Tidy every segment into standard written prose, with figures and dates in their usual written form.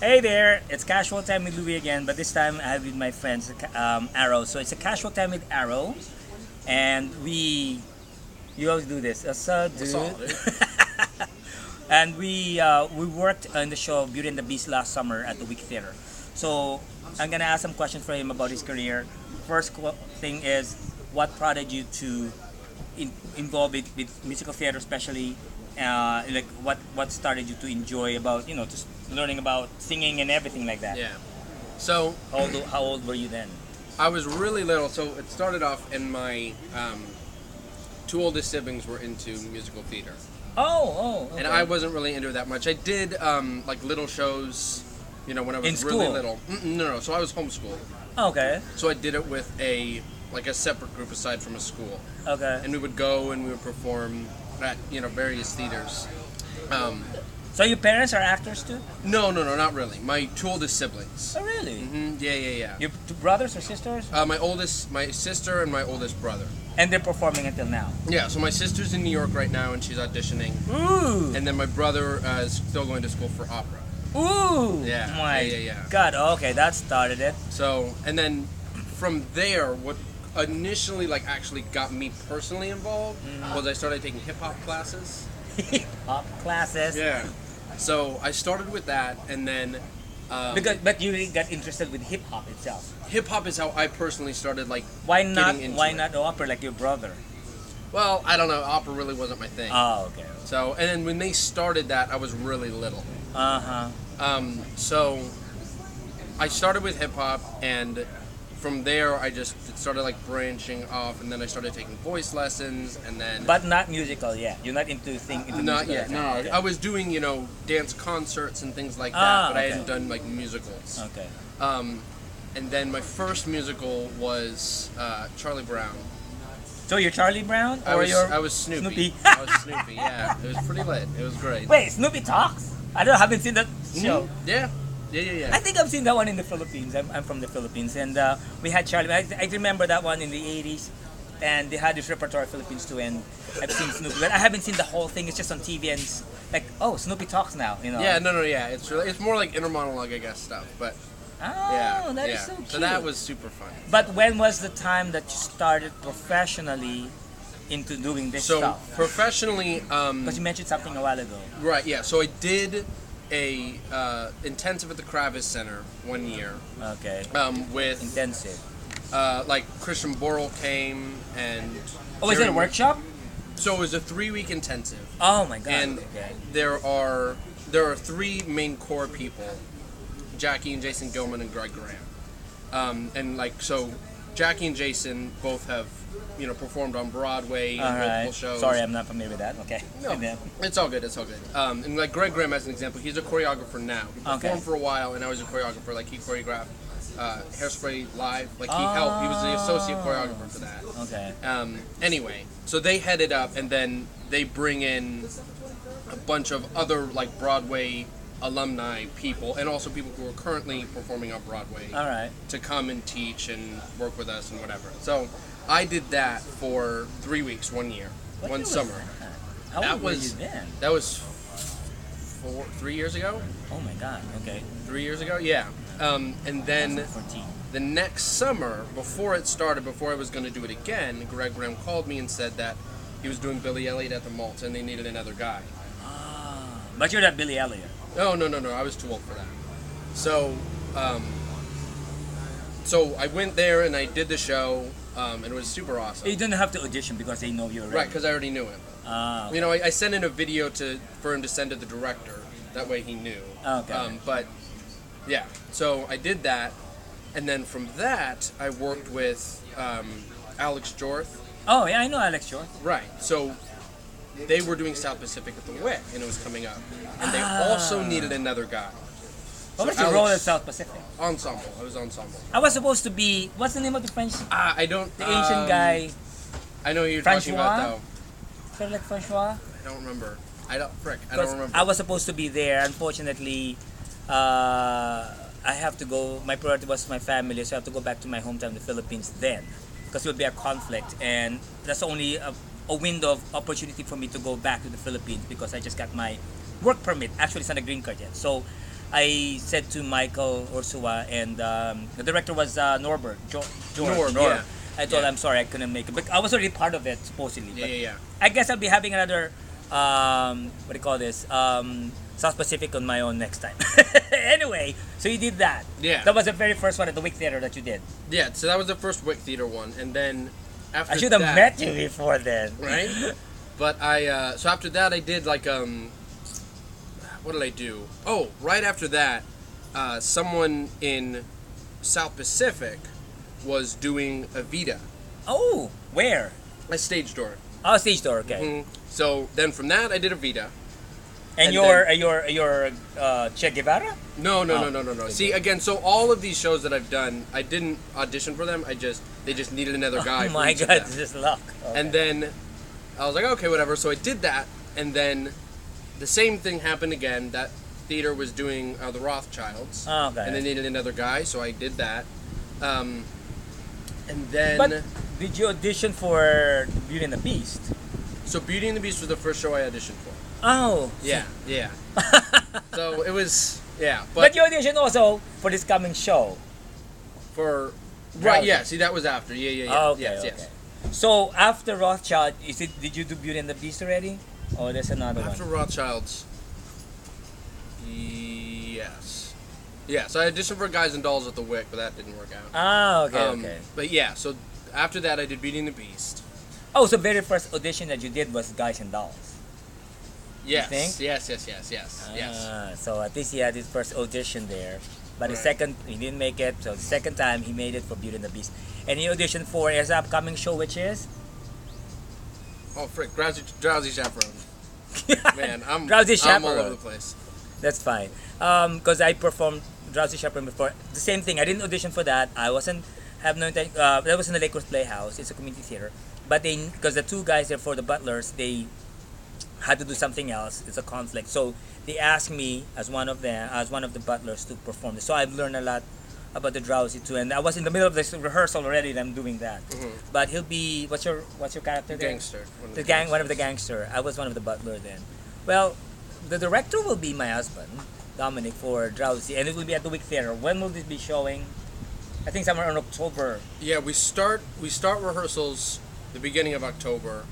Hey there, it's Casual Time with Louie again, but this time I have with my friends Arrow. So it's a Casual Time with Arrow, and you always do this. What's Dude. all, dude? And we worked on the show Beauty and the Beast last summer at the Wick Theater. So I'm gonna ask some questions for him about his career. First thing is, what prodded you to involve it with musical theater, especially like what started you to enjoy about just learning about singing and everything like that. Yeah. So How old were you then? I was really little. So it started off, and my two oldest siblings were into musical theater, Okay. and I wasn't really into it that much. I did like little shows, when I was In really school? little. No. So I was homeschooled. Okay. So I did it with a separate group aside from a school, Okay. and we would go and we would perform at various theaters. So your parents are actors too? No, not really. My two oldest siblings. Oh really? Yeah. Your two brothers or sisters? My sister and my oldest brother. And they're performing until now. Yeah, so my sister's in New York right now and she's auditioning. Ooh. And then my brother is still going to school for opera. Ooh. Yeah, My yeah. God. Okay, that started it. So, and then from there, what initially actually got me personally involved was I started taking hip hop classes. Pop classes. Yeah. So I started with that, and then But you really got interested with hip hop itself. hip hop is how I personally started Why not? getting into Why it. not opera like your brother? Well, I don't know. Opera really wasn't my thing. Oh, okay. So, and then when they started that, I was really little. Uh huh. So I started with hip hop, and from there I just started branching off, and then I started taking voice lessons, and then But not musical yet. You're not into not musical yet. No, Okay. I was doing dance concerts and things like that, Ah, but I okay. hadn't done musicals. Okay. And then my first musical was Charlie Brown. So you're Charlie Brown or I was Snoopy. I was Snoopy. Yeah, it was pretty lit. It was great. Wait, Snoopy talks? I haven't seen that show. Yeah. I think I've seen that one in the Philippines. I'm from the Philippines, and we had Charlie. I remember that one in the '80s, and they had this repertoire of Philippines too. And I've seen Snoopy, but I haven't seen the whole thing. It's just on TV, and it's like, oh, Snoopy talks now. Yeah, no, yeah. It's more like inner monologue, I guess, stuff. But Oh, that is yeah. so cute. So that was super fun. But when was the time that you started professionally into doing this So stuff? professionally, Because you mentioned something a while ago. right? Yeah. So I did a intensive at the Kravis Center 1 year Okay. with Intensive. Christian Borle came and. Oh, is it a workshop? So it was a 3-week intensive, Oh my God. and Okay. there are 3 main core people: Jackie and Jason Gilman and Greg Graham. So Jackie and Jason both have performed on Broadway in All multiple right. shows. Sorry, I'm not familiar with that. Okay. No, And then- it's all good. It's all good. And Greg Graham, as an example, he's a choreographer now. He performed for a while, and now he's a choreographer. He choreographed Hairspray Live. He helped. He was the associate choreographer for that. Okay. Anyway, so they head it up, and then they bring in a bunch of other Broadway alumni people, and also people who are currently performing on Broadway All right. to come and teach and work with us and whatever. So I did that for 3 weeks, 1 year, What one year was summer. that? How That old were you was- then? That was 3 years ago. Oh my God. Okay. 3 years ago, yeah. And then 14. the next summer, before it started, before I was going to do it again, Greg Graham called me and said that he was doing Billy Elliot at the Maltz and they needed another guy. But you're not Billy Elliot. No, I was too old for that. So, so I went there and I did the show, and it was super awesome. You don't have to audition because they know you already. Right, because I already knew him. Ah. I sent in a video for him to send to the director. That way he knew. Okay. But yeah, so I did that, and then from that I worked with Alex Jorth. Oh yeah, I know Alex Short. Right. So they were doing South Pacific at the WIC, and it was coming up, and they also needed another guy. What was So your role at Alex- South Pacific? Ensemble. I was ensemble. I was supposed to be. What's the name of the French? I don't. The Asian guy. I know who you're talking about Francois? though. Sort of like Francois. I don't remember. I don't Because remember. I was supposed to be there. Unfortunately, I have to go. My priority was my family, so I have to go back to my hometown, the Philippines. Then, because it would be a conflict, and that's only a window of opportunity for me to go back to the Philippines because I just got my work permit. Actually, it's not a green card yet. So I said to Michael Ursua, and the director was Norbert, Norb, Norb. yeah. I told Yeah. I'm sorry I couldn't make it, but I was already part of it supposedly. Yeah, But yeah, yeah. I guess I'll be having another what do you call this? South Pacific on my own next time. Anyway, so you did that. Yeah. That was the very first one at the Wick Theater that you did. Yeah, so that was the first Wick Theater one, and then after I should have that, met you before then. right? But I so after that I did like what did I do? Oh, right after that, someone in South Pacific was doing a Vita, Oh, where? a stage door. Oh, stage door. Okay. So then from that I did a Vita. And And your Che Guevara? No, no, Oh, no, no, no, no. okay. See, again, so all of these shows that I've done, I didn't audition for them. They just needed another guy. Oh for my each of God, them. this is luck. Okay. And then I was like, okay, whatever. So I did that, and then the same thing happened again. That theater was doing the Rothschilds, Oh, okay. and they needed another guy, so I did that. And then, But did you audition for Beauty and the Beast? so Beauty and the Beast was the first show I auditioned for. Oh. Yeah, yeah. So it was, yeah, But you auditioned also for this coming show. for Drowsy. right, yeah. See, that was after. Yeah, yeah, yeah. Oh, okay, yes, okay. yes. So after Rothschild, did you do Beauty and the Beast already? Or there's another After one? Rothschilds, yes, yes. I auditioned for Guys and Dolls at the Wick, but that didn't work out. Ah, okay, okay. But yeah, so after that, I did Beauty and the Beast. Oh, so very first audition that you did was Guys and Dolls. Yes, think? yes, yes, yes, yes, yes. Ah, so at least he had his first audition there. But the Right. second, he didn't make it. So the second time, he made it for Beauty and the Beast. And he auditioned for his upcoming show, which is? Oh, frick, drowsy chaperone. Man, Drowsy I'm all Chaperone. over the place. That's fine. Because I performed Drowsy Chaperone before. The same thing. I didn't audition for that. I wasn't have no intention. That was in the Lakers Playhouse. It's a community theater. But because the two guys there for the butlers, they had to do something else. It's a conflict. So they asked me as one of the butlers to perform this. So I've learned a lot about the Drowsy too. And I was in the middle of this rehearsal already. And I'm doing that. But he'll be what's your character there? Gangster. One of the gangster. I was one of the butler then. Well, the director will be my husband, Dominic, for Drowsy, and it will be at the Wick Theater. When will this be showing? I think somewhere in October. Yeah, we start rehearsals the beginning of October,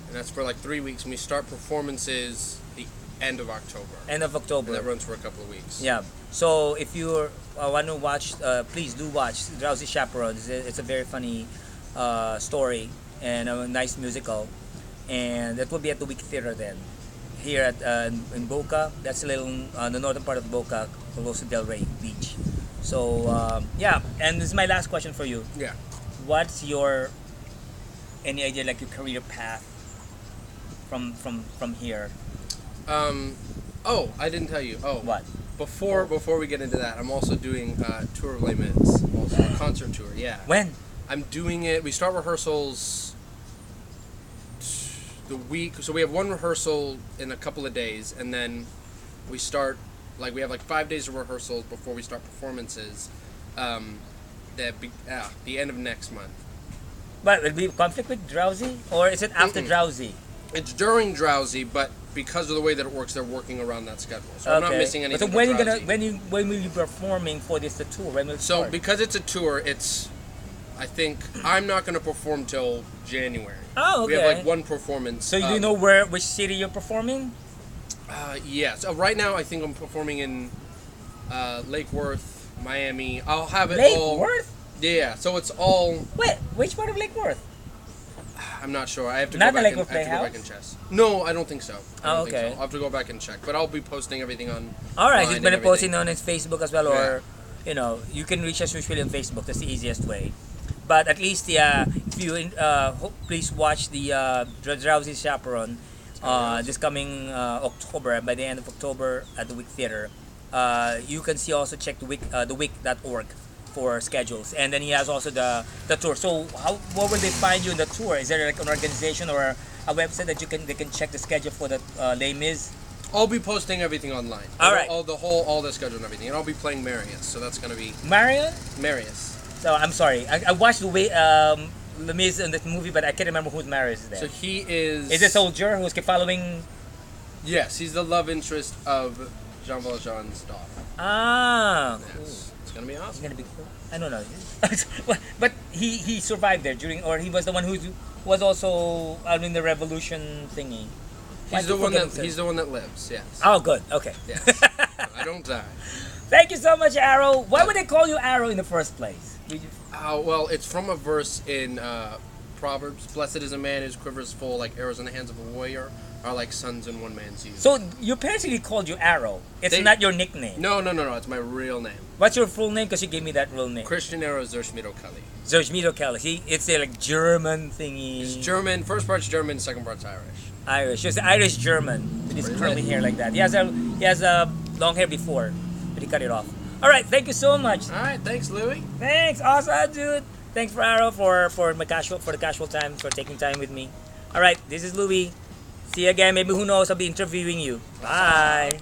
and that's for like 3 weeks. And we start performances the end of October. End of And October. that runs for a couple of weeks. Yeah. So if you want to watch, please do watch Drowsy Chaperone. It's a very funny story and a nice musical, and it will be at the Wick Theater then. Here at in Boca, that's a little on the northern part of Boca, close to Del Rey Beach. So yeah, and this is my last question for you. Yeah. What's your any idea like your career path from here? Oh, I didn't tell you. Oh, What? Before we get into that, I'm also doing Tour of Les Mis, also a concert tour. Yeah. When? I'm doing it. We start rehearsals the week. So we have one rehearsal in a couple of days, and then we start we have 5 days of rehearsals before we start performances. The end of next month. But will be conflict with Drowsy, or is it after Drowsy? It's during Drowsy, but because of the way that it works, they're working around that schedule. So I'm not missing anything. So when with you gonna Drowsy. when will you be performing for this the tour? When will it So start? because it's a tour, I think I'm not going to perform till January. Oh, We okay. have one performance. So you know which city you're performing? Yes. Right now, I think I'm performing in Lake Worth, Miami. I'll have it Lake all. Worth? Yeah. So it's all. Wait, which part of Lake Worth? I'm not sure. I have to Not go the back Lake and, I have to go back Playhouse? and check. No, I don't think so. I Oh, don't think okay. so. I'll have to go back and check. But I'll be posting everything on. All right, online he's and been posting everything. on his Facebook as well, or you can reach us usually on Facebook. That's the easiest way. But at least, yeah, if you please watch the Drowsy Chaperone this coming October. By the end of October at the Wick Theater, you can see also check the wick.org for schedules, and then he has also the tour. So what will they find you in the tour? Is there like an organization or a website that they can check the schedule for the Les Mis? I'll be posting everything online. All right. All the schedule and everything, and I'll be playing Marius. So that's gonna be Marion? Marius. So I'm sorry, I watched the way Les Mis in this movie, but I can't remember who's Marius is there. So he is. Is a soldier who's keep following? Yes, he's the love interest of Jean Valjean's daughter. Ah, cool. Yes, it's gonna be It's awesome. gonna be cool. I don't know. But he survived there during, or he was the one who was also out in the revolution thingy. Why He's keep the one forgetting, that sir? he's the one that lives. Yes. Oh, good. Okay. Yes. I don't die. Thank you so much, Arrow. Why would they call you Arrow in the first place? Well, it's from a verse in Proverbs. Blessed is a man whose quiver is full, like arrows in the hands of a warrior, are like sons in one man's youth. So your parents really called you Arrow. It's They- not your nickname. No, no, no, no. It's my real name. What's your full name? Because you gave me that real name. Christian Arrow Zerschmido Kelly. Zerjmito Kelly. See, it's a like German thingy. It's German. First part's German, second part's Irish. Irish. Just Irish German with his Really? curly hair like that. He has a long hair before, but he cut it off. All right, thank you so much. All right, thanks, Louie. Thanks, awesome, dude. Thanks for Arrow for the casual time for taking time with me. All right, this is Louie. See you again. Maybe who knows? I'll be interviewing you. Bye.